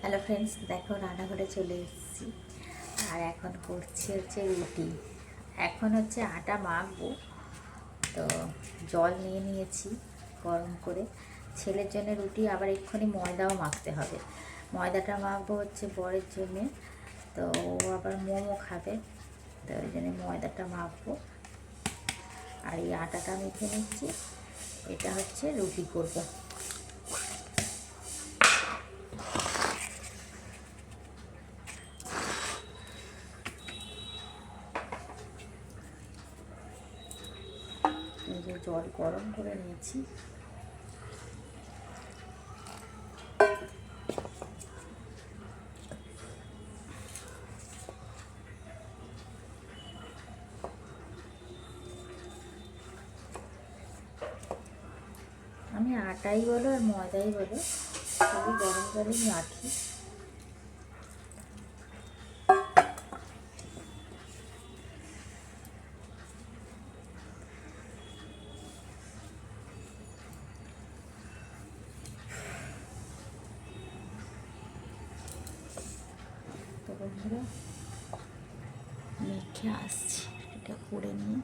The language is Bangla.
হ্যালো ফ্রেন্ডস, দেখো রান্নাঘরে চলে এসেছি। আর এখন করছি হচ্ছে রুটি। এখন হচ্ছে আটা মাখবো। তো জল নিয়ে নিয়েছি গরম করে। ছেলের জন্য রুটি, আবার এক্ষুনি ময়দাও মাখতে হবে। ময়দাটা মাখবো হচ্ছে বরের জন্যে। তো ও আবার মোমো খাবে, তো ওই জন্য ময়দাটা মাখবো। আর এই আটাটা মেখে নিচ্ছি, এটা হচ্ছে রুটি করবো। এই যে জল গরম করে নিয়েছি। আমি আটাই বলো আর ময়দাই বলো, সবই গরম জলেই রাখি। তো বন্ধুরা, মেখে আসছি, এটা করে নিয়ে